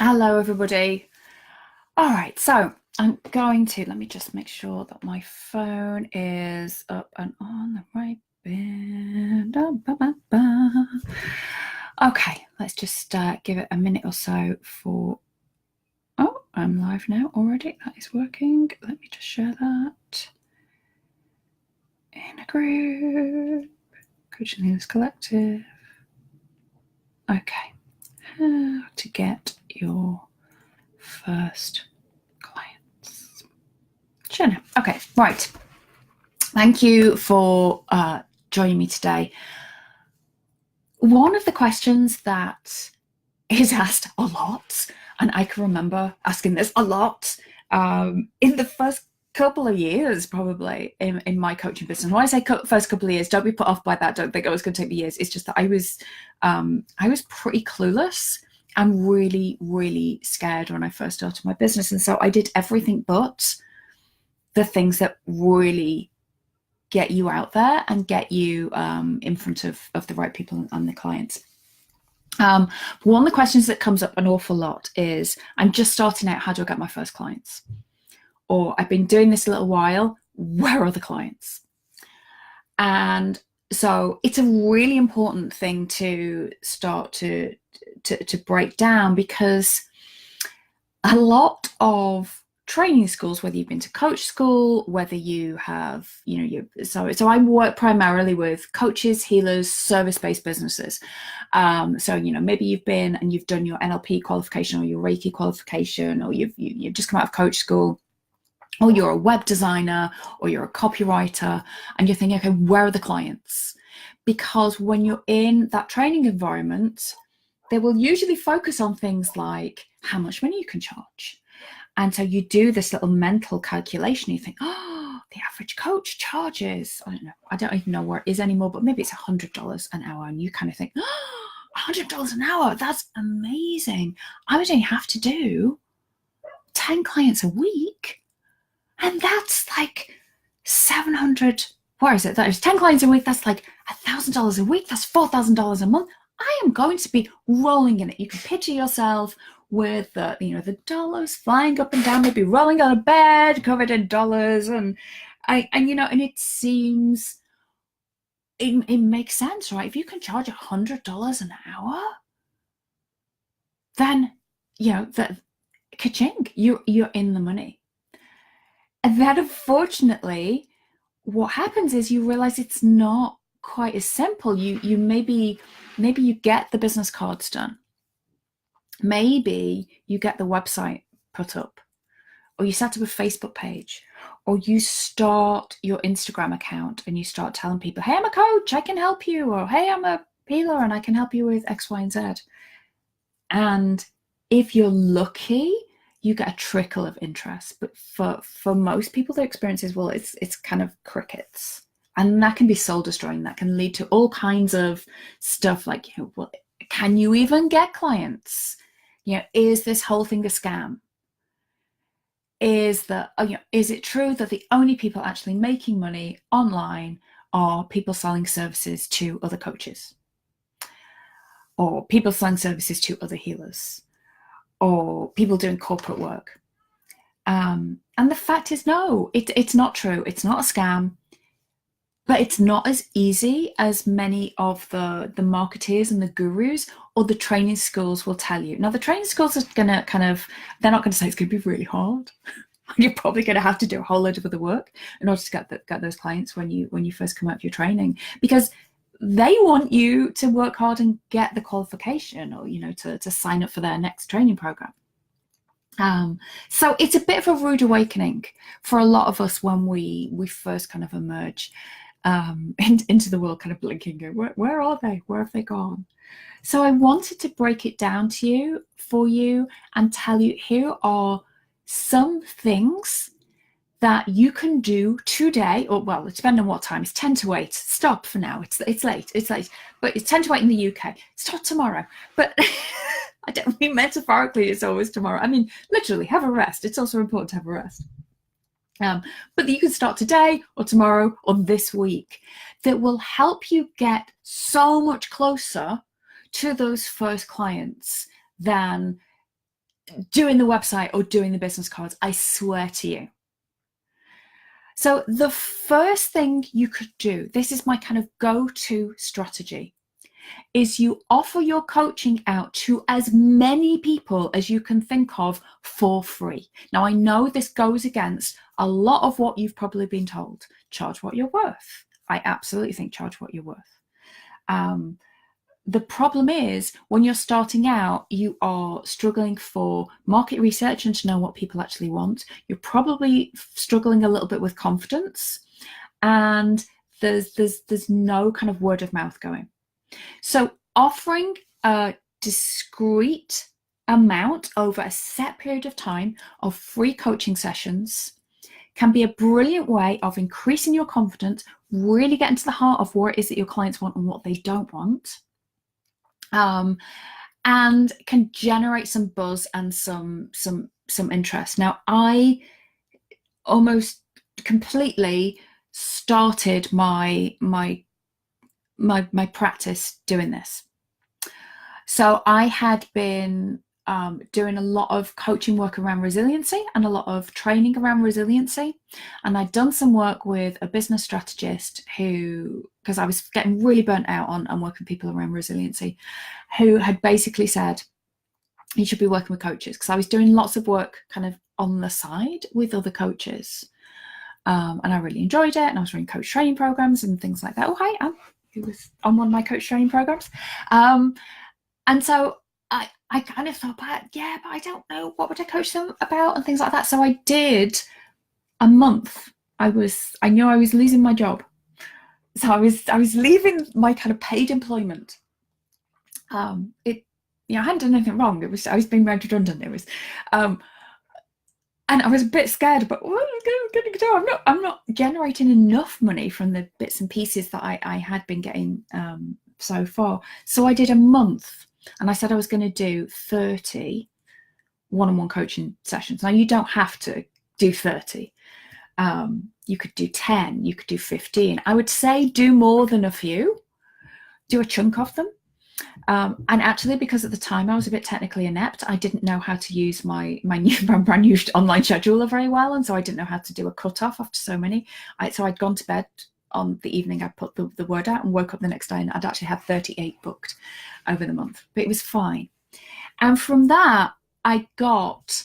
Hello, everybody. All right, so I'm going to let me just make sure that my phone is up and on the right bit. Okay, let's just give it a minute or so for. Oh, I'm live now already. That is working. Let me just share that in a group. Coaching Leaders Collective. Okay, how to get your first clients. Sure. Okay, right. Thank you for joining me today. One of the questions that is asked a lot, and I can remember asking this a lot in the first couple of years, probably in my coaching business. When I say first couple of years, don't be put off by that. Don't think, oh, it's going to take me years. It's just that I was pretty clueless and really, really scared when I first started my business, and so I did everything but the things that really get you out there and get you in front of the right people and the clients. One of the questions that comes up an awful lot is, I'm just starting out, how do I get my first clients? Or I've been doing this a little while, where are the clients? And so it's a really important thing to start to break down, because a lot of training schools, whether you've been to coach school, whether you have, so I work primarily with coaches, healers, service-based businesses. So maybe you've been and you've done your NLP qualification or your Reiki qualification, or you've just come out of coach school, or you're a web designer, or you're a copywriter, and you're thinking, okay, where are the clients? Because when you're in that training environment, they will usually focus on things like how much money you can charge. And so you do this little mental calculation. You think, oh, the average coach charges, I don't even know where it is anymore, but maybe it's $100 an hour. And you kind of think, oh, $100 an hour, that's amazing. I would only have to do 10 clients a week. And that's like 700, where is it? That is 10 clients a week. That's like $1,000 a week. That's $4,000 a month. I am going to be rolling in it. You can picture yourself with the dollars flying up and down, maybe rolling on a bed covered in dollars, and it seems it makes sense, right? If you can charge $100 an hour, then that ka-ching, you're in the money. And then unfortunately, what happens is you realize it's not quite as simple. You maybe you get the business cards done. Maybe you get the website put up, or you set up a Facebook page, or you start your Instagram account and you start telling people, hey, I'm a coach, I can help you, or hey, I'm a healer and I can help you with X, Y, and Z. And if you're lucky, you get a trickle of interest. But for most people, the experience is, well, it's kind of crickets. And that can be soul destroying. That can lead to all kinds of stuff like, well, can you even get clients? Is this whole thing a scam? Is it true that the only people actually making money online are people selling services to other coaches, or people selling services to other healers, or people doing corporate work? And the fact is, no, it's not true. It's not a scam. But it's not as easy as many of the marketeers and the gurus or the training schools will tell you. Now, the training schools are going to they're not going to say it's going to be really hard. You're probably going to have to do a whole load of other work in order to get those clients when you first come out of your training, because they want you to work hard and get the qualification, or to sign up for their next training program. So it's a bit of a rude awakening for a lot of us when we first kind of emerge into the world, kind of blinking, where are they? Where have they gone? So I wanted to break it down for you and tell you, here are some things that you can do today, or well, depending on what time. It's 10 to 8. Stop for now. It's late. But it's 10 to 8 in the UK. Start tomorrow. But I don't mean metaphorically it's always tomorrow. I mean, literally, have a rest. It's also important to have a rest. But you can start today or tomorrow or this week, that will help you get so much closer to those first clients than doing the website or doing the business cards. I swear to you. So the first thing you could do, this is my kind of go-to strategy, is you offer your coaching out to as many people as you can think of for free. Now, I know this goes against a lot of what you've probably been told. Charge what you're worth. I absolutely think charge what you're worth. The problem is when you're starting out, you are struggling for market research and to know what people actually want. You're probably struggling a little bit with confidence, and there's no kind of word of mouth going. So offering a discrete amount over a set period of time of free coaching sessions can be a brilliant way of increasing your confidence, really getting to the heart of what it is that your clients want and what they don't want. And can generate some buzz and some interest. Now, I almost completely started my practice doing this. So I had been doing a lot of coaching work around resiliency and a lot of training around resiliency. And I'd done some work with a business strategist who, because I was getting really burnt out on working with people around resiliency, who had basically said, you should be working with coaches, because I was doing lots of work kind of on the side with other coaches. And I really enjoyed it. And I was running coach training programs and things like that. Oh, hi, who was on one of my coach training programs. And so I kind of thought, but I don't know, what would I coach them about and things like that. So I did a month. I knew I was losing my job. So I was leaving my kind of paid employment. I hadn't done anything wrong. I was being made redundant. And I was a bit scared about what am I going to do. I'm not generating enough money from the bits and pieces that I had been getting so far. So I did a month, and I said I was going to do 30 one-on-one coaching sessions. Now, you don't have to do 30. You could do 10, you could do 15. I would say do more than a few. Do a chunk of them. And actually, because at the time I was a bit technically inept, I didn't know how to use my brand new online scheduler very well, and so I didn't know how to do a cutoff after so many. So I'd gone to bed on the evening I put the word out and woke up the next day, and I'd actually had 38 booked over the month, but it was fine. And from that, I got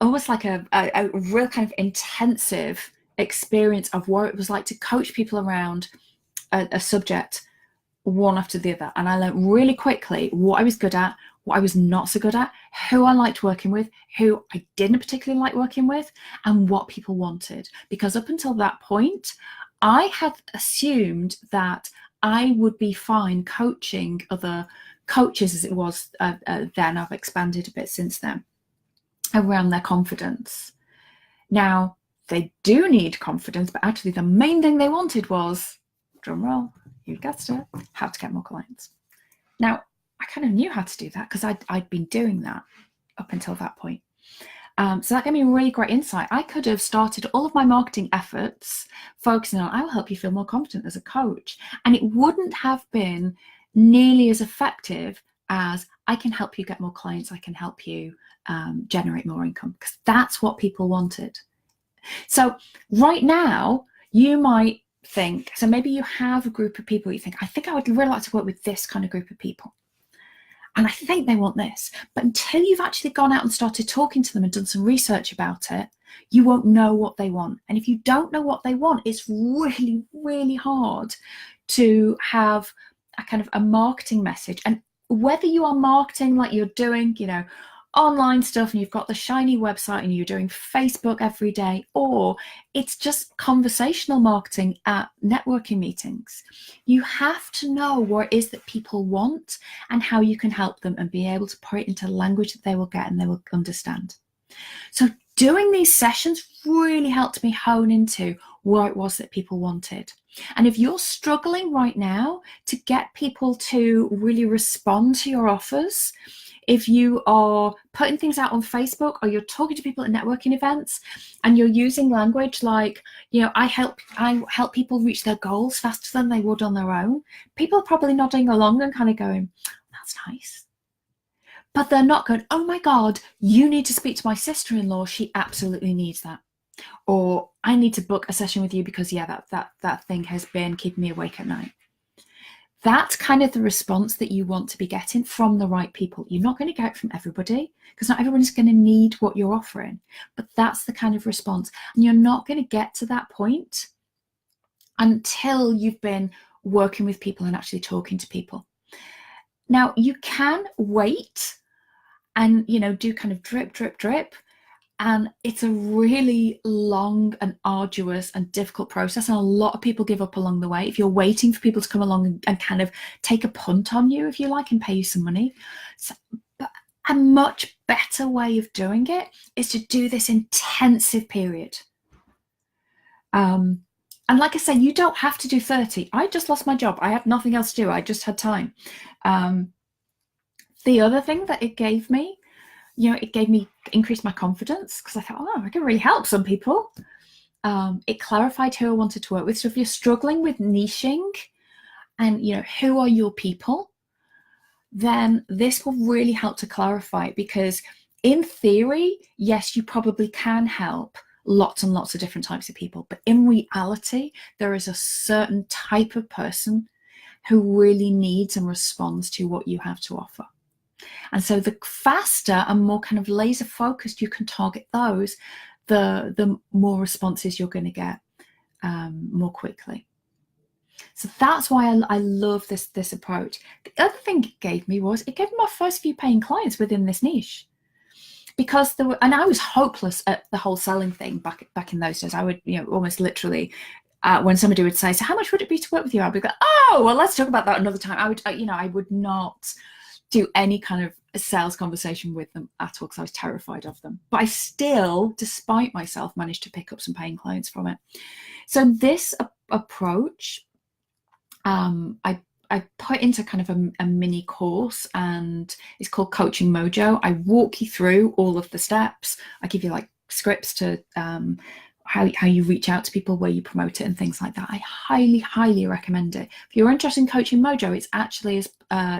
almost like a real kind of intensive experience of what it was like to coach people around a subject one after the other. And I learned really quickly what I was good at, what I was not so good at, who I liked working with, who I didn't particularly like working with, and what people wanted. Because up until that point, I had assumed that I would be fine coaching other coaches, as it was then. I've expanded a bit since then, around their confidence. Now, they do need confidence, but actually the main thing they wanted was, drum roll, you guessed it, how to get more clients. Now, I kind of knew how to do that because I'd been doing that up until that point. So that gave me a really great insight. I could have started all of my marketing efforts focusing on, I will help you feel more confident as a coach. And it wouldn't have been nearly as effective as, I can help you get more clients, I can help you generate more income, because that's what people wanted. So right now, you might think, so maybe you have a group of people you think, I think I would really like to work with this kind of group of people, and I think they want this. But until you've actually gone out and started talking to them and done some research about it, you won't know what they want. And if you don't know what they want, it's really, really hard to have a kind of a marketing message. And whether you are marketing like you're doing, online stuff and you've got the shiny website and you're doing Facebook every day, or it's just conversational marketing at networking meetings, you have to know what it is that people want and how you can help them, and be able to put it into language that they will get and they will understand. So doing these sessions really helped me hone into what it was that people wanted. And if you're struggling right now to get people to really respond to your offers, if you are putting things out on Facebook, or you're talking to people at networking events and you're using language like, I help people reach their goals faster than they would on their own, people are probably nodding along and kind of going, that's nice. but they're not going, oh my God, you need to speak to my sister-in-law. She absolutely needs that. Or I need to book a session with you because that thing has been keeping me awake at night. That's kind of the response that you want to be getting from the right people. You're not going to get it from everybody because not everyone's going to need what you're offering, but that's the kind of response. And you're not going to get to that point until you've been working with people and actually talking to people. Now, you can wait and, do kind of drip, drip, drip. And it's a really long and arduous and difficult process. And a lot of people give up along the way. If you're waiting for people to come along and kind of take a punt on you, if you like, and pay you some money. So, but a much better way of doing it is to do this intensive period. And like I say, you don't have to do 30. I just lost my job. I had nothing else to do. I just had time. The other thing that it gave me, increased my confidence because I thought, oh, I can really help some people. It clarified who I wanted to work with. So if you're struggling with niching and, who are your people, then this will really help to clarify it, because in theory, yes, you probably can help lots and lots of different types of people. But in reality, there is a certain type of person who really needs and responds to what you have to offer. And so the faster and more kind of laser focused you can target those, the more responses you're going to get more quickly. So that's why I love this approach. The other thing it gave me my first few paying clients within this niche. Because I was hopeless at the whole selling thing back in those days. I would, almost literally, when somebody would say, "So how much would it be to work with you?" I'd be like, "Oh, well, let's talk about that another time." I would not do any kind of sales conversation with them at all because I was terrified of them. But I still, despite myself, managed to pick up some paying clients from it. So this approach, I put into kind of a mini course, and it's called Coaching Mojo. I walk you through all of the steps. I give you like scripts to how you reach out to people, where you promote it and things like that. I highly, highly recommend it. If you're interested in Coaching Mojo, it's actually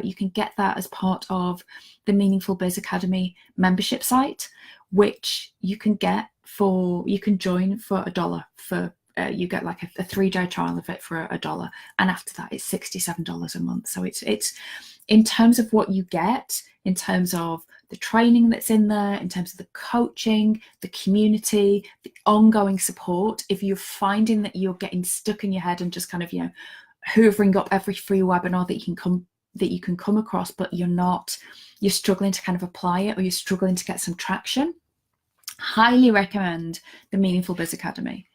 you can get that as part of the Meaningful Biz Academy membership site, which you can join for $1 for you get like a 3-day trial of it for $1, and after that it's $67 a month. So it's in terms of what you get, in terms of the training that's in there, in terms of the coaching, the community, the ongoing support. If you're finding that you're getting stuck in your head and just kind of hoovering up every free webinar that you can come across, but you're struggling to kind of apply it, or you're struggling to get some traction, highly recommend the Meaningful Biz Academy.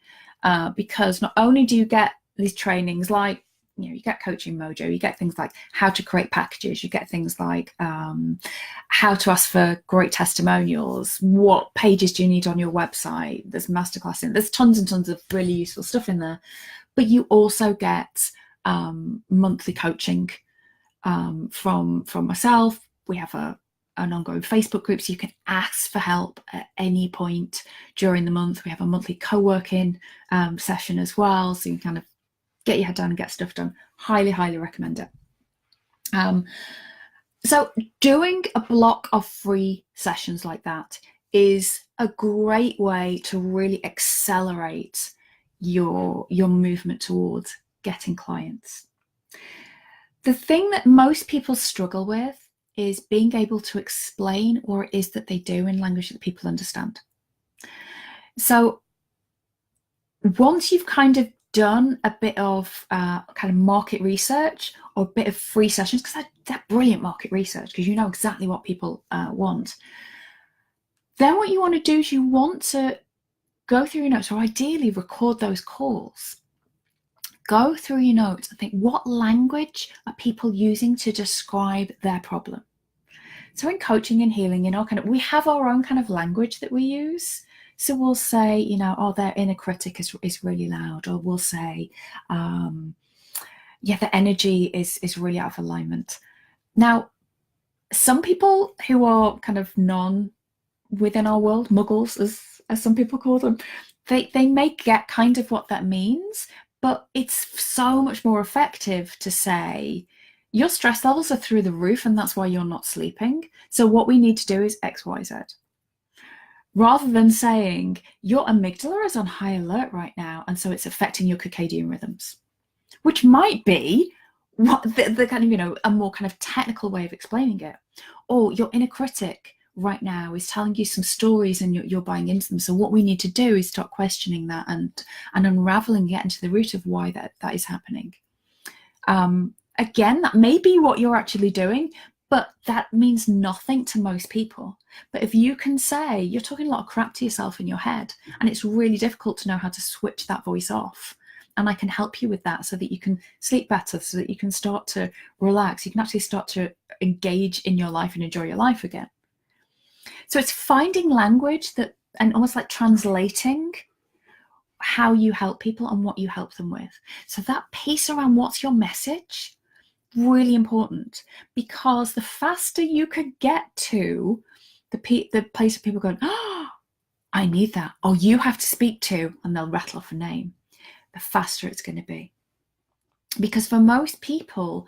Because not only do you get these trainings like, you get Coaching Mojo, you get things like how to create packages, you get things like how to ask for great testimonials, what pages do you need on your website, there's masterclass there's tons and tons of really useful stuff in there. But you also get monthly coaching from myself. We have an ongoing Facebook group, so you can ask for help at any point during the month. We have a monthly co-working session as well, so you can kind of get your head down and get stuff done. Highly, highly recommend it. So doing a block of free sessions like that is a great way to really accelerate your movement towards getting clients. The thing that most people struggle with is being able to explain what it is that they do in language that people understand. So once you've kind of done a bit of kind of market research, or a bit of free sessions, because they're brilliant market research, because you know exactly what people want, then what you want to do is you want to go through your notes, or ideally record those calls. Go through your notes and think, what language are people using to describe their problem? So in coaching and healing, we have our own kind of language that we use. So we'll say, their inner critic is really loud, or we'll say, the energy is really out of alignment. Now, some people who are kind of within our world, muggles, as some people call them, they may get kind of what that means. But it's so much more effective to say, your stress levels are through the roof and that's why you're not sleeping. So what we need to do is X, Y, Z. Rather than saying your amygdala is on high alert right now and so it's affecting your circadian rhythms, which might be what the kind of, you know, a more kind of technical way of explaining it. Or your inner critic right now is telling you some stories and you're buying into them. So what we need to do is start questioning that and unraveling, getting to the root of why that is happening. Again, that may be what you're actually doing, but that means nothing to most people. But if you can say, you're talking a lot of crap to yourself in your head, and it's really difficult to know how to switch that voice off. And I can help you with that so that you can sleep better, so that you can start to relax. You can actually start to engage in your life and enjoy your life again. So it's finding language that, and almost like translating how you help people and what you help them with. So that piece around what's your message, really important, because the faster you could get to the place of people going, oh, I need that, or you have to speak to, and they'll rattle off a name, the faster it's going to be. Because for most people,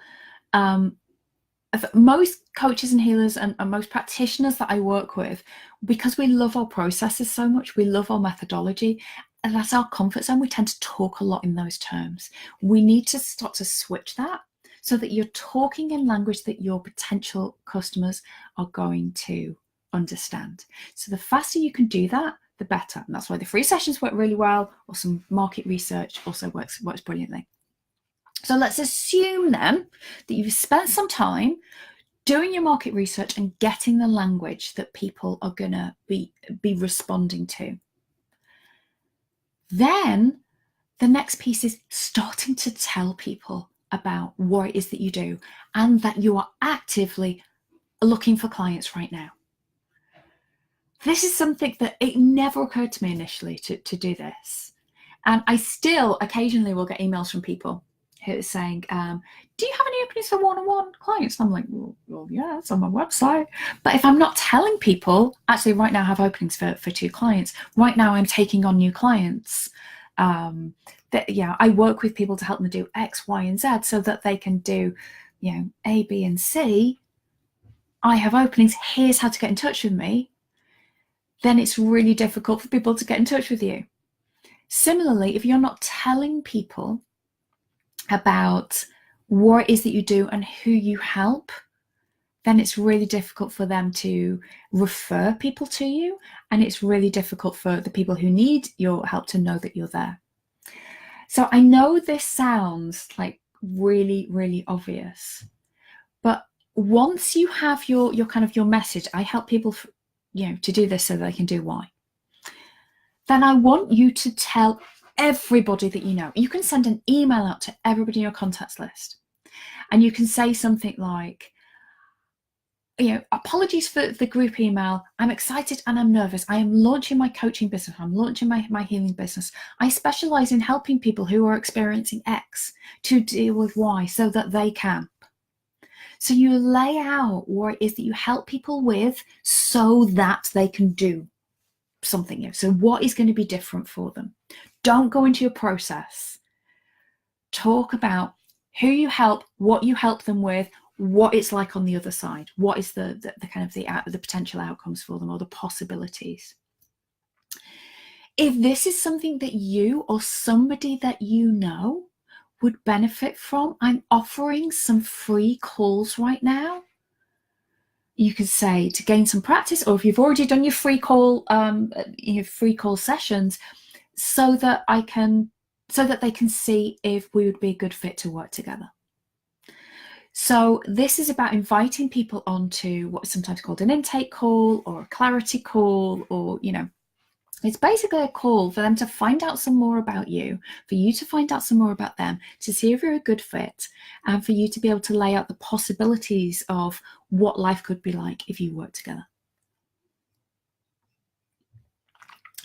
most coaches and healers and most practitioners that I work with, because we love our processes so much, we love our methodology, and that's our comfort zone, we tend to talk a lot in those terms. We need to start to switch that so that you're talking in language that your potential customers are going to understand. So the faster you can do that, the better. And that's why the free sessions work really well, or some market research also works brilliantly. So let's assume then that you've spent some time doing your market research and getting the language that people are going to be responding to. Then the next piece is starting to tell people about what it is that you do and that you are actively looking for clients right now. This is something that it never occurred to me initially to do this. And I still occasionally will get emails from people who are saying, do you have any openings for one-on-one clients? And I'm like, well, yeah, it's on my website. But if I'm not telling people, actually right now I have openings for 2 clients. Right now I'm taking on new clients. I work with people to help them do X, Y, and Z so that they can do, you know, A, B, and C. I have openings. Here's how to get in touch with me. Then it's really difficult for people to get in touch with you. Similarly, if you're not telling people about what it is that you do and who you help, then it's really difficult for them to refer people to you, and it's really difficult for the people who need your help to know that you're there. So I know this sounds like really, really obvious, but once you have your kind of your message, I help people, to do this so they can do why. Then I want you to tell everybody that you know. You can send an email out to everybody in your contacts list, and you can say something like, apologies for the group email. I'm excited and I'm nervous. I am launching my coaching business. I'm launching my healing business. I specialize in helping people who are experiencing X to deal with Y so that they can. So you lay out what it is that you help people with so that they can do something. So what is going to be different for them? Don't go into your process. Talk about who you help, what you help them with, what it's like on the other side. What is the kind of the potential outcomes for them, or the possibilities. If this is something that you or somebody that you know would benefit from, I'm offering some free calls right now. You could say to gain some practice, or if you've already done your free call sessions, so that they can see if we would be a good fit to work together. So this is about inviting people onto what is sometimes called an intake call or a clarity call, or, it's basically a call for them to find out some more about you, for you to find out some more about them, to see if you're a good fit, and for you to be able to lay out the possibilities of what life could be like if you work together.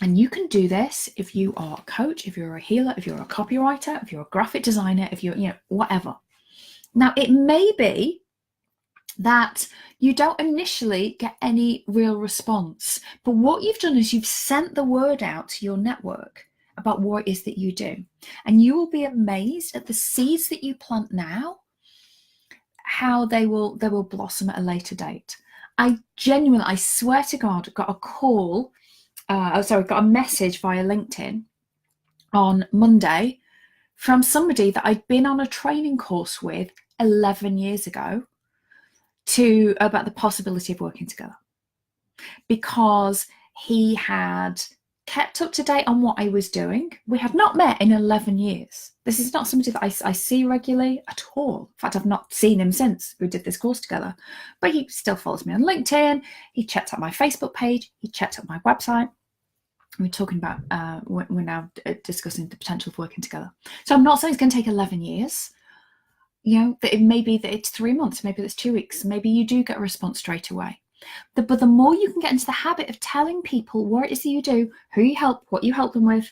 And you can do this if you are a coach, if you're a healer, if you're a copywriter, if you're a graphic designer, if you're, whatever. Now, it may be that you don't initially get any real response, but what you've done is you've sent the word out to your network about what it is that you do. And you will be amazed at the seeds that you plant now, how they will blossom at a later date. I swear to God, got a call, got a message via LinkedIn on Monday from somebody that I'd been on a training course with 11 years ago about the possibility of working together, because he had kept up to date on what I was doing. We had not met in 11 years. This is not somebody that I see regularly at all. In fact, I've not seen him since we did this course together. But he still follows me on LinkedIn. He checked out my Facebook page. He checked out my website. We're talking about, we're now discussing the potential of working together. So I'm not saying it's going to take 11 years. You know, that it may be that it's 3 months, maybe it's 2 weeks, maybe you do get a response straight away. But the more you can get into the habit of telling people what it is that you do, who you help, what you help them with,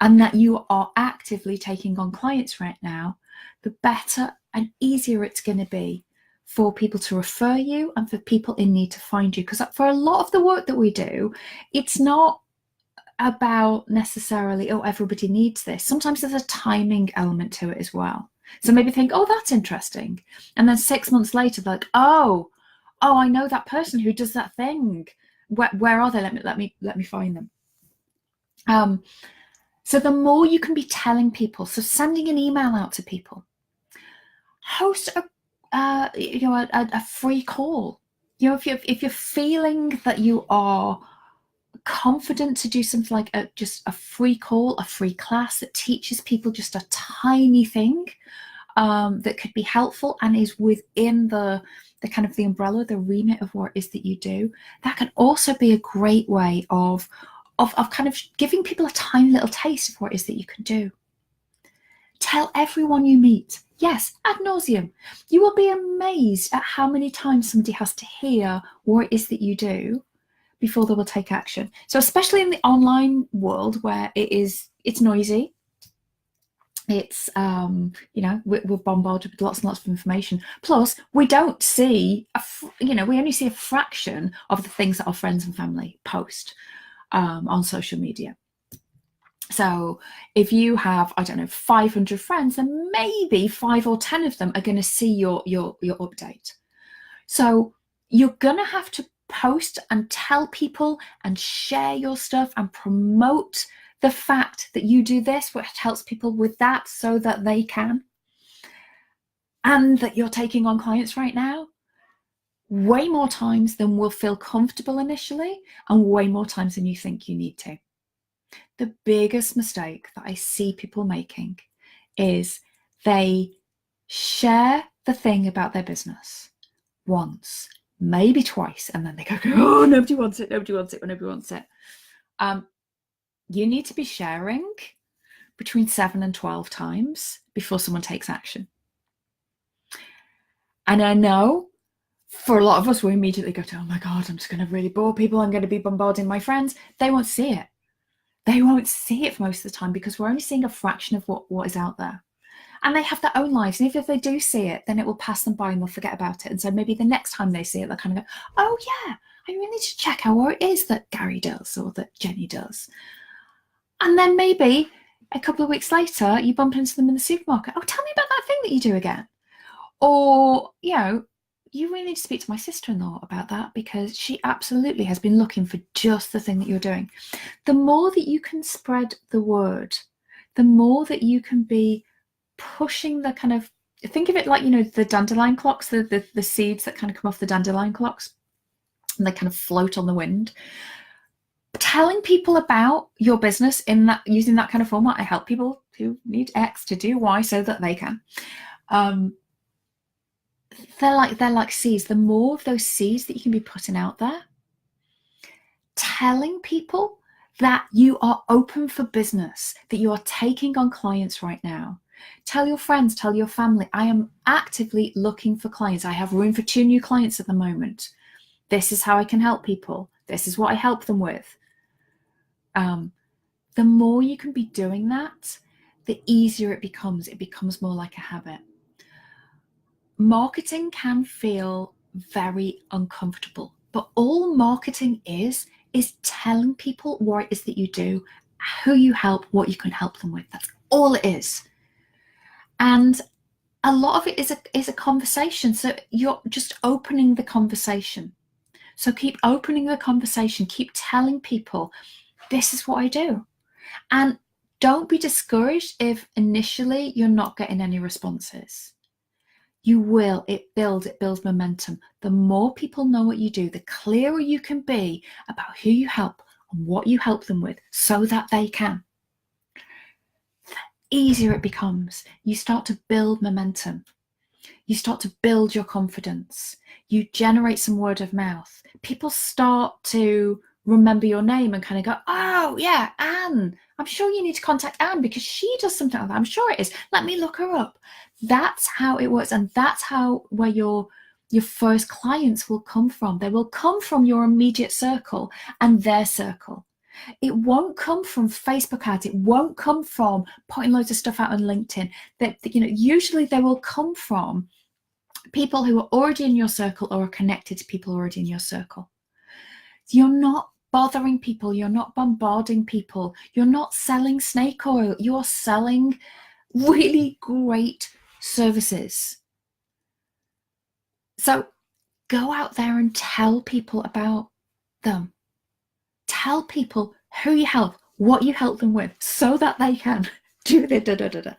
and that you are actively taking on clients right now, the better and easier it's going to be for people to refer you and for people in need to find you. Because for a lot of the work that we do, it's not about necessarily, oh, everybody needs this. Sometimes there's a timing element to it as well. So maybe think, oh, that's interesting. And then 6 months later, they're like, oh, I know that person who does that thing. Where are they? Let me find them. So the more you can be telling people, so sending an email out to people, host a free call. You know, if you're feeling that you are confident to do something like just a free call, a free class that teaches people just a tiny thing that could be helpful and is within the kind of the umbrella, the remit of what it is that you do, that can also be a great way of kind of giving people a tiny little taste of what it is that you can do. Tell everyone you meet. Yes, ad nauseum. You will be amazed at how many times somebody has to hear what it is that you do before they will take action. So especially in the online world where it's noisy, it's we're bombarded with lots and lots of information. Plus, we don't see we only see a fraction of the things that our friends and family post on social media. So if you have, I don't know, 500 friends, then maybe 5 or 10 of them are going to see your update. So you're going to have to post and tell people and share your stuff and promote the fact that you do this, which helps people with that so that they can, and that you're taking on clients right now way more times than will feel comfortable initially, and way more times than you think you need to. The biggest mistake that I see people making is they share the thing about their business once, maybe twice, and then they go, oh, nobody wants it, nobody wants it. You need to be sharing between 7 and 12 times before someone takes action. And I know for a lot of us, we immediately go to, oh my God, I'm just going to really bore people. I'm going to be bombarding my friends. They won't see it. They won't see it for most of the time because we're only seeing a fraction of what is out there. And they have their own lives. And if they do see it, then it will pass them by and they'll forget about it. And so maybe the next time they see it, they'll kind of go, oh yeah, I really need to check out what it is that Gary does or that Jenny does. And then maybe a couple of weeks later, you bump into them in the supermarket. Oh, tell me about that thing that you do again. Or, you really need to speak to my sister-in-law about that because she absolutely has been looking for just the thing that you're doing. The more that you can spread the word, the more that you can be pushing the kind of, think of it like, the dandelion clocks, the seeds that kind of come off the dandelion clocks and they kind of float on the wind. Telling people about your business in that, using that kind of format, I help people who need X to do Y so that they can. They're like seeds. The more of those seeds that you can be putting out there, telling people that you are open for business, that you are taking on clients right now. Tell your friends, tell your family, I am actively looking for clients. I have room for 2 new clients at the moment. This is how I can help people. This is what I help them with. The more you can be doing that, the easier it becomes. It becomes more like a habit. Marketing can feel very uncomfortable, but all marketing is telling people what it is that you do, who you help, what you can help them with. That's all it is. And a lot of it is a conversation. So you're just opening the conversation. So keep opening the conversation, keep telling people, this is what I do. And don't be discouraged if initially you're not getting any responses. You will. It builds momentum. The more people know what you do, the clearer you can be about who you help and what you help them with so that they can. The easier it becomes. You start to build momentum. You start to build your confidence. You generate some word of mouth. People start to remember your name and kind of go, oh yeah, Anne, I'm sure you need to contact Anne because she does something like that. I'm sure it is. Let me look her up. That's how it works. And that's where your first clients will come from. They will come from your immediate circle and their circle. It won't come from Facebook ads. It won't come from putting loads of stuff out on LinkedIn. That, usually they will come from people who are already in your circle or are connected to people already in your circle. You're not bothering people. You're not bombarding people. You're not selling snake oil. You're selling really great services. So go out there and tell people about them. Tell people who you help, what you help them with, so that they can do the da-da-da-da.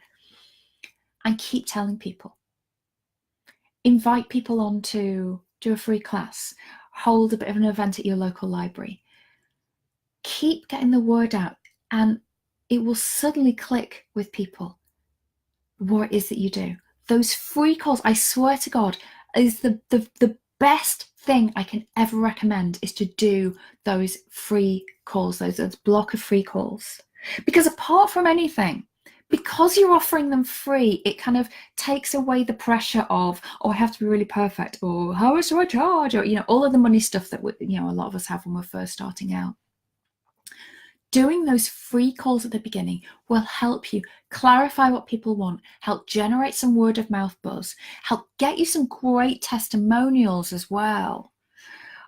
And keep telling people. Invite people on to do a free class. Hold a bit of an event at your local library. Keep getting the word out, and it will suddenly click with people what it is that you do. Those free calls, I swear to God, is the best thing I can ever recommend, is to do those free calls, those block of free calls. Because apart from anything, because you're offering them free, it kind of takes away the pressure of, oh, I have to be really perfect, or how much do I charge, or all of the money stuff that a lot of us have when we're first starting out. Doing those free calls at the beginning will help you clarify what people want, help generate some word of mouth buzz, help get you some great testimonials as well.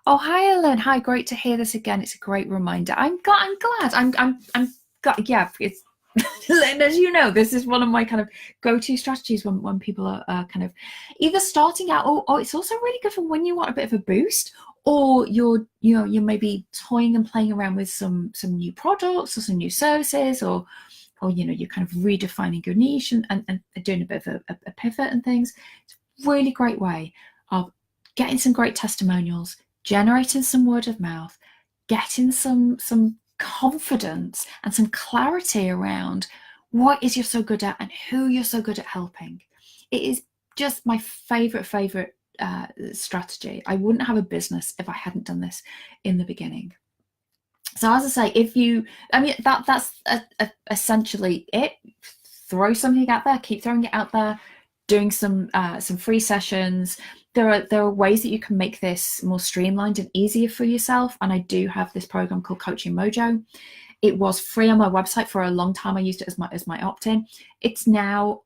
Oh, hi, Ellen. Hi, great to hear this again. It's a great reminder. I'm glad. I'm glad. Yeah, it's as you know, this is one of my kind of go-to strategies when people are kind of either starting out, or it's also really good for when you want a bit of a boost, or you're maybe toying and playing around with some new products or some new services, or you're kind of redefining your niche and doing a bit of a pivot and things. It's a really great way of getting some great testimonials, generating some word of mouth, getting some confidence and some clarity around what is you're so good at and who you're so good at helping. It is just my favorite strategy. I wouldn't have a business if I hadn't done this in the beginning. So as I say, that's essentially it. Throw something out there, keep throwing it out there, doing some free sessions. There are ways that you can make this more streamlined and easier for yourself. And I do have this program called Coaching Mojo. It was free on my website for a long time. I used it as my opt-in. It's now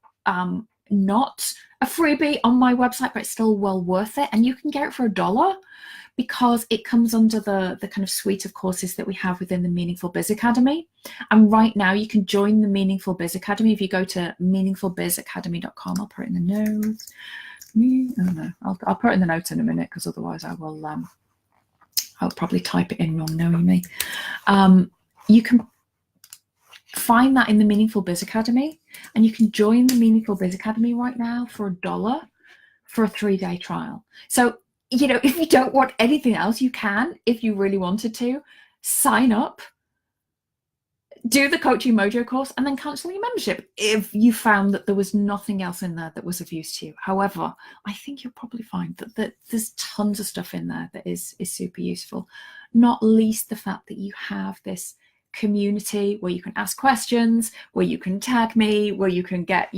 not a freebie on my website, but it's still well worth it. And you can get it for $1 because it comes under the kind of suite of courses that we have within the Meaningful Biz Academy. And right now you can join the Meaningful Biz Academy if you go to meaningfulbizacademy.com. I'll put it in the notes. I'll put it in the notes in a minute, because otherwise I'll probably type it in wrong, knowing me. You can find that in the Meaningful Biz Academy, and you can join the Meaningful Biz Academy right now for $1 for a 3-day trial. So, if you don't want anything else, you can, if you really wanted to, sign up, do the Coaching Mojo course, and then cancel your membership if you found that there was nothing else in there that was of use to you. However, I think you'll probably find that there's tons of stuff in there that is super useful, not least the fact that you have this community where you can ask questions, where you can tag me, where you can get,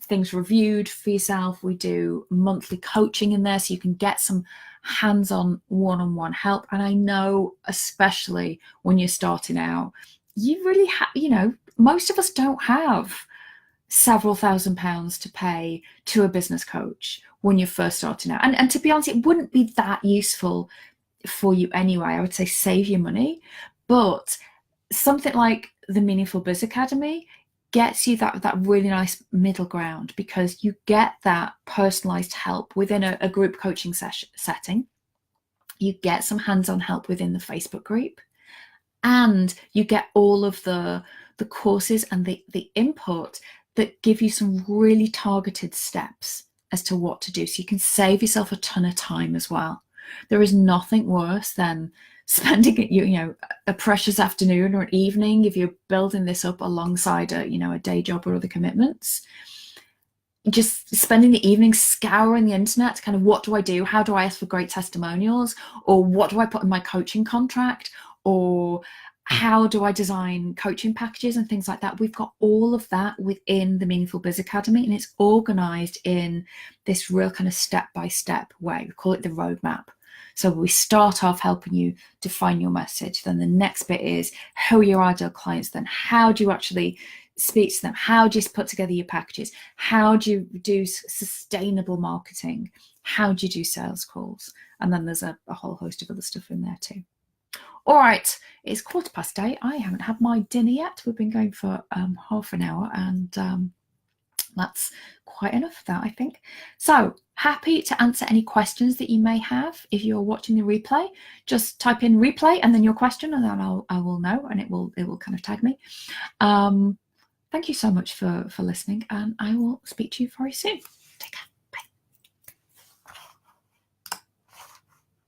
things reviewed for yourself. We do monthly coaching in there, so you can get some hands-on one-on-one help. And I know, especially when you're starting out, you really have, most of us don't have several £1,000s to pay to a business coach when you're first starting out. And to be honest, it wouldn't be that useful for you anyway. I would say save your money. But something like the Meaningful Biz Academy, gets you that really nice middle ground, because you get that personalized help within a group coaching setting. You get some hands-on help within the Facebook group, and you get all of the courses and the input that give you some really targeted steps as to what to do, so you can save yourself a ton of time as well. There is nothing worse than spending a precious afternoon or an evening, if you're building this up alongside a day job or other commitments, just spending the evening scouring the internet, kind of, what do I do? How do I ask for great testimonials? Or what do I put in my coaching contract? Or how do I design coaching packages and things like that? We've got all of that within the Meaningful Biz Academy, and it's organized in this real kind of step-by-step way. We call it the roadmap. So we start off helping you define your message. Then the next bit is, who are your ideal clients? Then how do you actually speak to them? How do you put together your packages? How do you do sustainable marketing? How do you do sales calls? And then there's a whole host of other stuff in there too. All right, it's 8:15. I haven't had my dinner yet. We've been going for half an hour, and that's quite enough of that, I think. So happy to answer any questions that you may have. If you're watching the replay, just type in replay and then your question, and then I will know, and it will kind of tag me. Thank you so much for listening, and I will speak to you very soon.